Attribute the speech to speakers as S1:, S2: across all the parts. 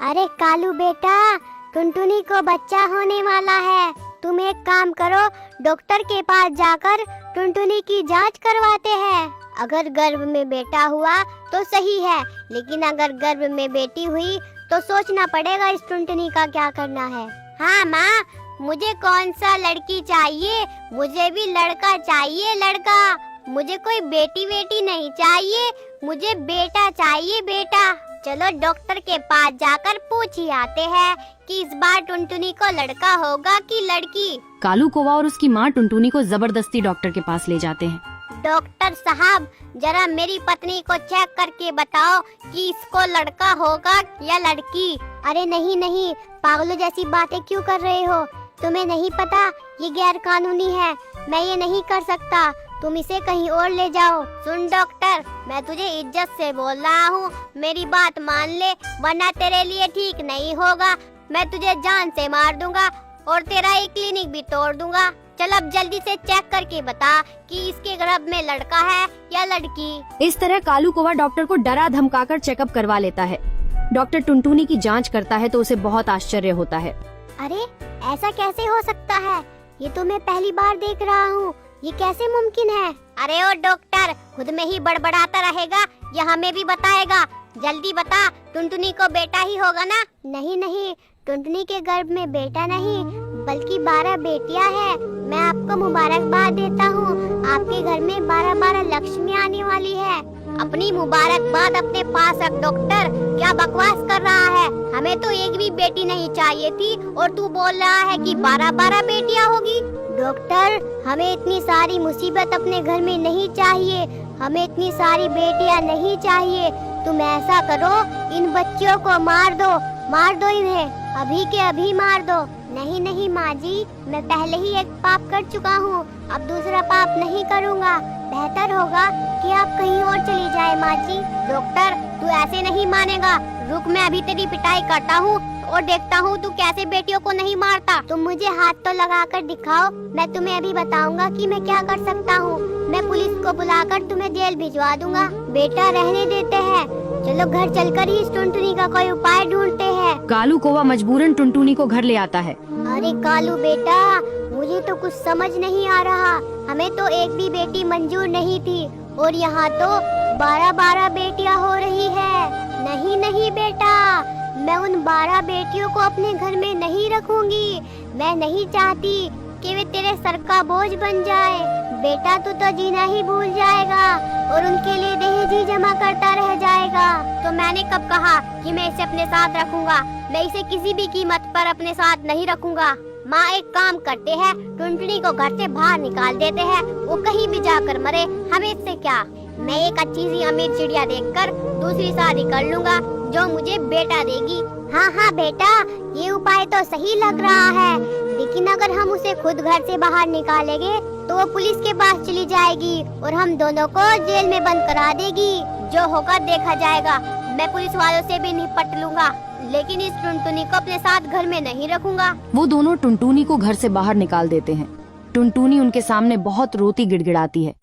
S1: अरे कालू बेटा, टुनटुनी को बच्चा होने वाला है। तुम एक काम करो, डॉक्टर के पास जाकर टुनटुनी की जांच करवाते हैं। अगर गर्भ में बेटा हुआ तो सही है, लेकिन अगर गर्भ में बेटी हुई तो सोचना पड़ेगा इस टुनटुनी का क्या करना है। हाँ माँ, मुझे कौन सा लड़की चाहिए? मुझे भी लड़का चाहिए, लड़का। मुझे कोई बेटी बेटी नहीं चाहिए, मुझे बेटा चाहिए, बेटा। चलो डॉक्टर के पास जाकर पूछ ही आते हैं कि इस बार टुनटुनी को लड़का होगा कि लड़की।
S2: कालू कौवा और उसकी माँ टुनटुनी को जबरदस्ती डॉक्टर के पास ले जाते हैं।
S1: डॉक्टर साहब, जरा मेरी पत्नी को चेक करके बताओ कि इसको लड़का होगा या लड़की। अरे नहीं नहीं, पागलों जैसी बातें क्यों कर रहे हो? तुम्हें नहीं पता ये गैर कानूनी है, मैं ये नहीं कर सकता। तुम इसे कहीं और ले जाओ। सुन डॉक्टर, मैं तुझे इज्जत से बोल रहा हूँ, मेरी बात मान ले, वरना तेरे लिए ठीक नहीं होगा। मैं तुझे जान से मार दूंगा और तेरा एक क्लिनिक भी तोड़ दूंगा। चल अब जल्दी से चेक करके बता कि इसके गर्भ में लड़का है या लड़की।
S2: इस तरह कालू कौवा डॉक्टर को डरा धमकाकर चेकअप करवा लेता है। डॉक्टर टुनटुनी की जांच करता है तो उसे बहुत आश्चर्य होता है।
S1: अरे ऐसा कैसे हो सकता है? ये तो मैं पहली बार देख रहा हूँ, ये कैसे मुमकिन है? अरे ओ डॉक्टर, खुद में ही बड़बड़ाता रहेगा या हमें भी बताएगा? जल्दी बता, टुनटुनी को बेटा ही होगा ना? नहीं नहीं, टुनटुनी के गर्भ में बेटा नहीं बल्कि 12 बेटियां हैं। मैं आपको मुबारकबाद देता हूँ, आपके घर में 12 लक्ष्मी आने वाली है। अपनी मुबारकबाद अपने पास रख डॉक्टर, क्या बकवास कर रहा है? हमें तो एक भी बेटी नहीं चाहिए थी और तू बोल रहा है कि 12 बेटियां होगी। डॉक्टर, हमें इतनी सारी मुसीबत अपने घर में नहीं चाहिए, हमें इतनी सारी बेटियां नहीं चाहिए। तुम ऐसा करो, इन बच्चियों को मार दो इन्हें, अभी के अभी मार दो। नहीं नहीं माँ जी, मैं पहले ही एक पाप कर चुका हूँ, अब दूसरा पाप नहीं करूँगा। बेहतर होगा कि आप कहीं और चली जाए माँ जी। डॉक्टर, तू ऐसे नहीं मानेगा, रुक, मैं अभी तेरी पिटाई करता हूँ और देखता हूँ तू कैसे बेटियों को नहीं मारता। तुम मुझे हाथ तो लगाकर दिखाओ, मैं तुम्हें अभी बताऊंगा कि मैं क्या कर सकता हूँ। मैं पुलिस को बुलाकर तुम्हें जेल भिजवा दूंगा। बेटा रहने देते हैं, चलो घर चलकर ही इस टुनटुनी का कोई उपाय ढूंढते हैं।
S2: कालू कौवा मजबूरन टुनटुनी को घर ले आता है।
S1: अरे कालू बेटा, मुझे तो कुछ समझ नहीं आ रहा, हमें तो एक भी बेटी मंजूर नहीं थी और यहाँ तो 12 बेटियाँ हो रही है। नहीं नहीं बेटा, मैं उन 12 बेटियों को अपने घर में नहीं रखूंगी। मैं नहीं चाहती कि वे तेरे सर का बोझ बन जाए। बेटा तू तो जीना ही भूल जाएगा और उनके लिए दहेज ही जमा करता रह जाएगा। तो मैंने कब कहा कि मैं इसे अपने साथ रखूंगा? मैं इसे किसी भी कीमत पर अपने साथ नहीं रखूंगा। माँ, एक काम करते हैं, टुनटुनी को घर से बाहर निकाल देते हैं, वो कहीं भी जाकर मरे, हमें इससे क्या। मैं एक अच्छी सी अमीर चिड़िया देखकर दूसरी शादी कर लूंगा जो मुझे बेटा देगी। हाँ हाँ बेटा, ये उपाय तो सही लग रहा है, लेकिन अगर हम उसे खुद घर से बाहर निकालेंगे तो वो पुलिस के पास चली जाएगी और हम दोनों को जेल में बंद करा देगी। जो होगा देखा जाएगा। मैं पुलिस वालों से भी निपट लूंगा, लेकिन इस टुनटुनी को अपने साथ घर में नहीं रखूंगा।
S2: वो दोनों टुनटुनी को घर से बाहर निकाल देते हैं। टुनटुनी उनके सामने बहुत रोती गिड़गिड़ाती है।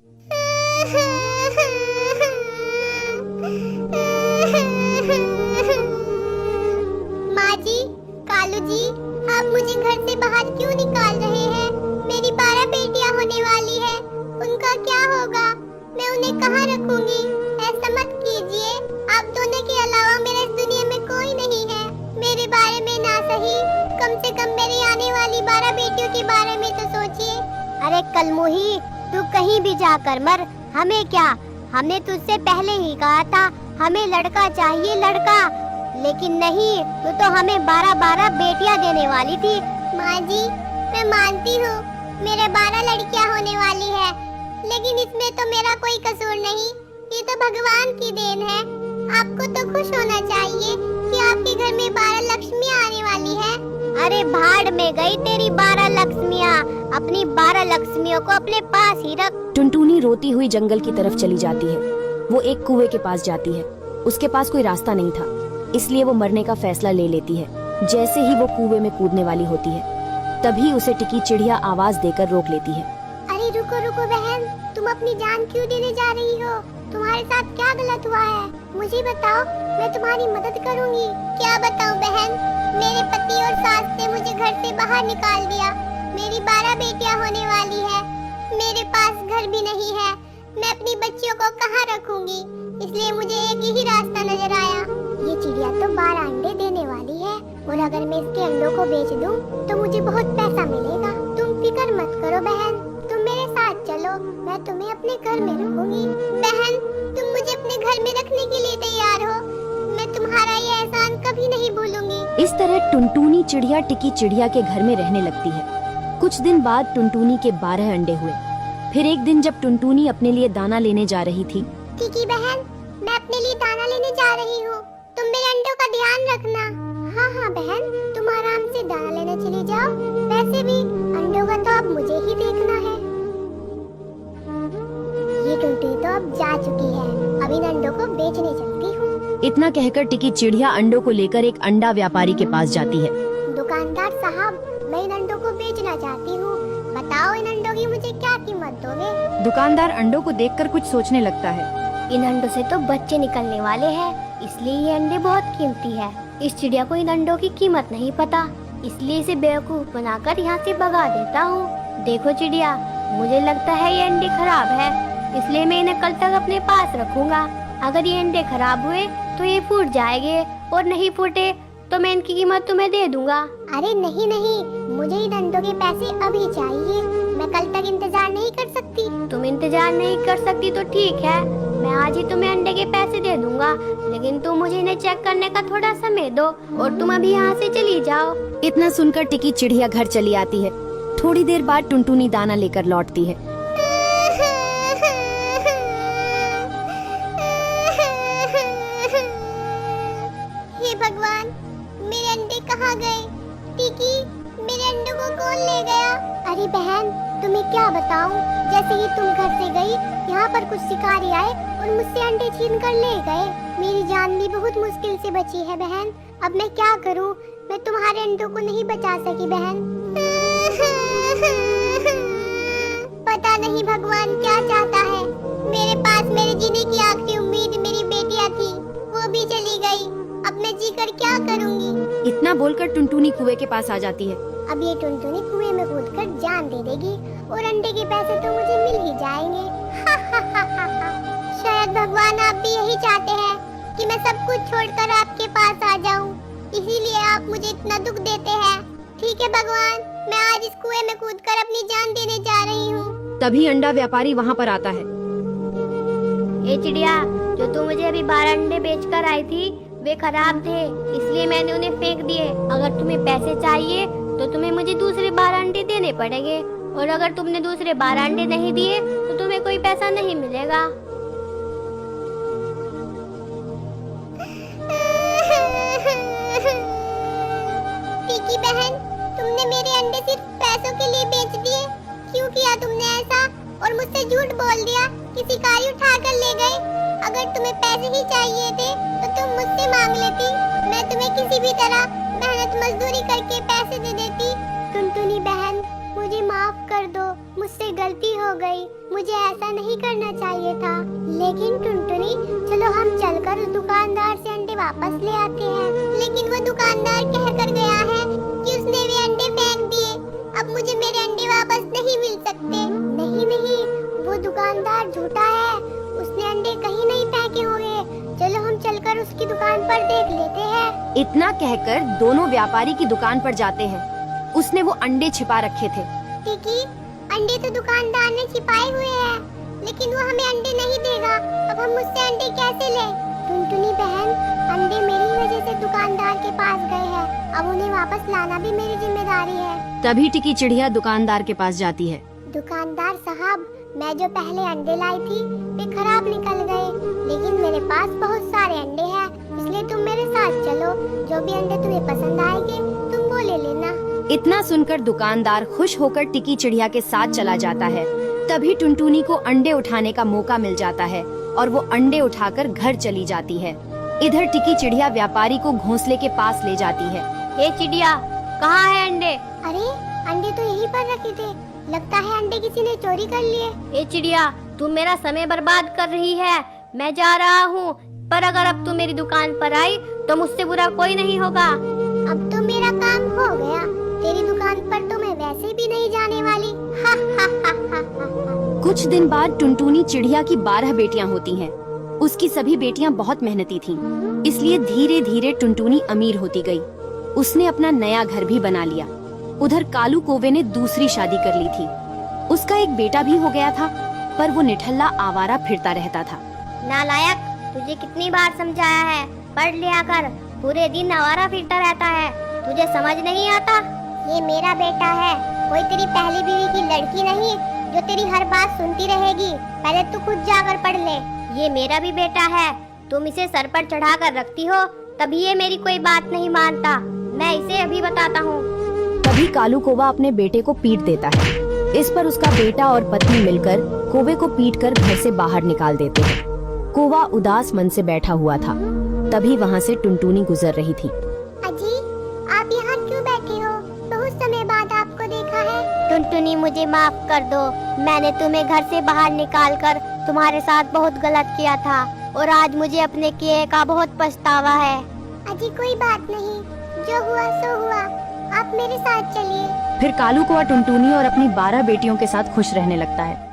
S1: माँ जी, कालू जी, आप मुझे घर से बाहर क्यों निकाल रहे हैं? मेरी 12 बेटियां होने वाली है, उनका क्या होगा? मैं उन्हें कहाँ रखूंगी? ऐसा मत कीजिए, आप दोनों के अलावा मेरे इस दुनिया में कोई नहीं है। मेरे बारे में ना सही, कम से कम मेरी आने वाली 12 बेटियों के बारे में तो सोचिए। अरे कलमुही, तू कहीं भी जाकर मर, हमें क्या? हमने तुझसे पहले ही कहा था हमें लड़का चाहिए, लड़का। लेकिन नहीं, तू तो हमें 12 बेटियां देने वाली थी। माँ जी, मैं मानती हूँ मेरे 12 लड़कियाँ होने वाली है, लेकिन इसमें तो मेरा कोई कसूर नहीं, ये तो भगवान की देन है। आपको तो खुश होना चाहिए कि आपके घर में 12 लक्ष्मियाँ आने वाली है। अरे भाड़ में गई तेरी 12 लक्ष्मियाँ, अपनी 12 लक्ष्मियों को अपने पास ही रख।
S2: टुनटुनी रोती हुई जंगल की तरफ चली जाती है। वो एक कुएं के पास जाती है। उसके पास कोई रास्ता नहीं था, इसलिए वो मरने का फैसला ले लेती है। जैसे ही वो कुएं में कूदने वाली होती है, तभी उसे टिकी चिड़िया आवाज देकर रोक लेती है।
S1: अरे रुको रुको बहन, तुम अपनी जान क्यों देने जा रही हो? तुम्हारे साथ क्या गलत हुआ है? मुझे बताओ, मैं तुम्हारी मदद करूंगी। क्या बताऊं बहन, मेरे पति और सास ने मुझे घर से बाहर निकाल दिया। मेरी 12 बेटियां होने वाली है। मेरे पास घर भी नहीं है। मैं अपनी बच्चियों को कहाँ रखूंगी? इसलिए मुझे एक ही रास्ता नजर आया। ये चिड़िया तो 12 अंडे देने वाली है और अगर मैं इसके अंडों को बेच दूं तो मुझे बहुत पैसा मिलेगा। तुम फिक्र मत करो बहन, तुम मेरे साथ चलो, मैं तुम्हें अपने घर में रखूंगी। बहन, तुम मुझे अपने घर में रखने के लिए तैयार हो? मैं तुम्हारा ये एहसान कभी नहीं भूलूंगी।
S2: इस तरह टुनटुनी चिड़िया टिकी चिड़िया के घर में रहने लगती है। कुछ दिन बाद टुनटुनी के 12 अंडे हुए। फिर एक दिन जब टुनटुनी अपने लिए दाना लेने जा रही थी।
S1: टिकी बहन, मैं अपने लिए दाना लेने जा रही हूँ, तुम मेरे अंडों का ध्यान रखना। हाँ हाँ बहन, तुम आराम से दाना लेने चली जाओ। वैसे भी अंडों का तो अब मुझे ही देखना है। ये टुनटुनी तो अब जा चुकी है, अब इन अंडों को बेचने चलती हूँ।
S2: इतना कहकर टिकी चिड़िया अंडों को लेकर एक अंडा व्यापारी के पास जाती है।
S1: दुकानदार साहब, मैं इन अंडों को बेचना चाहती हूँ, बताओ इन अंडों की मुझे क्या कीमत दोगे?
S2: दुकानदार अंडों को देखकर कुछ सोचने लगता है।
S1: इन अंडों से तो बच्चे निकलने वाले हैं, इसलिए ये अंडे बहुत कीमती है। इस चिड़िया को इन अंडों की कीमत नहीं पता, इसलिए इसे बेवकूफ बनाकर यहाँ से भगा देता हूँ। देखो चिड़िया, मुझे लगता है ये अंडे खराब है, इसलिए मैं इन्हें कल तक अपने पास रखूंगा। अगर ये अंडे खराब हुए तो ये फूट जाएंगे और नहीं फूटे तो मैं इनकी कीमत तुम्हें दे दूंगा। अरे नहीं नहीं, मुझे इन अंडों के पैसे अभी चाहिए, मैं कल तक इंतजार नहीं कर सकती। तुम इंतजार नहीं कर सकती तो ठीक है, मैं आज ही तुम्हें अंडे के पैसे दे दूंगा, लेकिन तुम मुझे इन्हें चेक करने का थोड़ा समय दो और तुम अभी यहाँ से चली जाओ।
S2: इतना सुनकर टिकी चिड़िया घर चली आती है। थोड़ी देर बाद टुनटुनी दाना लेकर लौटती है।
S1: हे भगवान, मेरे अंडे कहाँ गए? टिकी, मेरे अंडों को कौन ले गया? अरे बहन, तुम्हें क्या बताऊं, जैसे ही तुम घर से गई, यहाँ पर कुछ शिकारी आए और मुझसे अंडे छीन कर ले गए। मेरी जान भी बहुत मुश्किल से बची है बहन, अब मैं क्या करूं? मैं तुम्हारे अंडों को नहीं बचा सकी बहन। पता नहीं भगवान क्या चाहता है। मेरे पास मेरे जीने की आखिरी उम्मीद मेरी बेटियां थी, वो भी चली गई। अब मैं जीकर क्या करूंगी?
S2: इतना बोलकर टुनटुनी कुएं के पास आ जाती है।
S1: अब ये टुनटुनी कुएं में कूदकर जान दे देगी और अंडे के पैसे तो मुझे मिल ही जाएंगे। शायद भगवान आप भी यही चाहते हैं कि मैं सब कुछ छोड़कर आपके पास आ जाऊं, इसीलिए आप मुझे इतना दुख देते हैं। ठीक है भगवान, मैं आज इस कुएं में कूदकर अपनी जान देने जा रही हूँ।
S2: तभी अंडा व्यापारी वहाँ पर आता है।
S1: ये चिड़िया, जो तू मुझे अभी 12 अंडे बेचकर आई थी, वे खराब थे, इसलिए मैंने उन्हें फेंक दिए। अगर तुम्हें पैसे चाहिए तो तुम्हें मुझे दूसरे 12 अंडे देने पड़ेंगे, और अगर तुमने दूसरे 12 अंडे नहीं दिए तो तुम्हें कोई पैसा नहीं मिलेगा। टिकी बहन, तुमने मेरे अंडे सिर्फ पैसों के लिए बेच दिए। क्यों किया तुमने ऐसा? और मुझसे झूठ बोल दिया कि शिकारी उठा कर ले गए। अगर तुम्हें पैसे ही चाहिए थे तो तुम मुझसे मांग लेती, मैं तुम्हें किसी भी तरह मेहनत मजदूरी करके पैसे दे देती। टुनटुनी बहन, मुझे माफ कर दो, मुझसे गलती हो गई, मुझे ऐसा नहीं करना चाहिए था। लेकिन टुनटुनी, चलो हम चलकर उस दुकानदार से अंडे वापस ले आते हैं। लेकिन वो दुकानदार कह कर गया है कि उसने वे अंडे फेंक दिए, अब मुझे मेरे अंडे वापस नहीं मिल सकते। नहीं नहीं, वो दुकानदार झूठा है, उसने अंडे कहीं नहीं फेंके होंगे। चलो हम चलकर उसकी दुकान पर देख लेते हैं।
S2: इतना कहकर दोनों व्यापारी की दुकान पर जाते हैं। उसने वो अंडे छिपा रखे थे।
S1: टिकी, अंडे तो दुकानदार ने छिपाए हुए हैं, लेकिन वो हमें अंडे नहीं देगा। अब हम उससे अंडे कैसे लें? टुनटुनी बहन, अंडे मेरी वजह से दुकानदार के पास गए हैं, अब उन्हें वापस लाना भी मेरी जिम्मेदारी है।
S2: तभी टिकी चिड़िया दुकानदार के पास जाती है।
S1: दुकानदार साहब, मैं जो पहले अंडे लाई थी वे खराब निकल गए, लेकिन मेरे पास बहुत सारे अंडे हैं, इसलिए तुम मेरे साथ चलो। जो भी अंडे तुम्हें पसंद आएंगे तुम वो ले लेना।
S2: इतना सुनकर दुकानदार खुश होकर टिकी चिड़िया के साथ चला जाता है। तभी टुनटुनी को अंडे उठाने का मौका मिल जाता है और वो अंडे उठाकर घर चली जाती है। इधर टिकी चिड़िया व्यापारी को घोंसले के पास ले जाती है।
S1: ये चिड़िया, कहाँ है अंडे? अरे अंडे तो यहीं पर रखे थे, लगता है अंडे किसी ने चोरी कर लिए। ये चिड़िया, तुम मेरा समय बर्बाद कर रही है, मैं जा रहा हूँ, पर अगर अब तू मेरी दुकान पर आई तो मुझसे बुरा कोई नहीं होगा। अब तो मेरा काम हो गया, तेरी दुकान पर तो मैं वैसे भी नहीं जाने वाली। हा हा हा हा हा।
S2: कुछ दिन बाद टुनटुनी चिड़िया की 12 बेटियां होती हैं। उसकी सभी बेटियां बहुत मेहनती थीं, इसलिए धीरे धीरे टुनटुनी अमीर होती गई। उसने अपना नया घर भी बना लिया। उधर कालू कौवे ने दूसरी शादी कर ली थी। उसका एक बेटा भी हो गया था, पर वो निठल्ला आवारा फिरता रहता था।
S1: नालायक, तुझे कितनी बार समझाया है, पढ़ लिया कर, पूरे दिन आवारा फिरता रहता है, तुझे समझ नहीं आता? ये मेरा बेटा है, कोई तेरी पहली बीवी की लड़की नहीं जो तेरी हर बात सुनती रहेगी। पहले तू खुद जाकर पढ़ ले। ये मेरा भी बेटा है, तुम इसे सर पर चढ़ा कर रखती हो, तभी ये मेरी कोई बात नहीं मानता। मैं इसे अभी बताता हूँ।
S2: तभी कालू कौवा अपने बेटे को पीट देता है। इस पर उसका बेटा और पत्नी मिलकर कौवे को पीटकर घर से बाहर निकाल देते हैं। कौवा उदास मन से बैठा हुआ था। तभी वहाँ से टुनटुनी गुजर रही थी।
S1: अजी, आप यहाँ क्यों बैठे हो? बहुत समय बाद आपको देखा है। टुनटुनी, मुझे माफ कर दो, मैंने तुम्हें घर से बाहर निकालकर तुम्हारे साथ बहुत गलत किया था और आज मुझे अपने किए का बहुत पछतावा है। अजी कोई बात नहीं, जो हुआ सो हुआ, आप मेरे साथ चलिए।
S2: फिर कालू कौवा टुनटुनी और अपनी 12 बेटियों के साथ खुश रहने लगता है।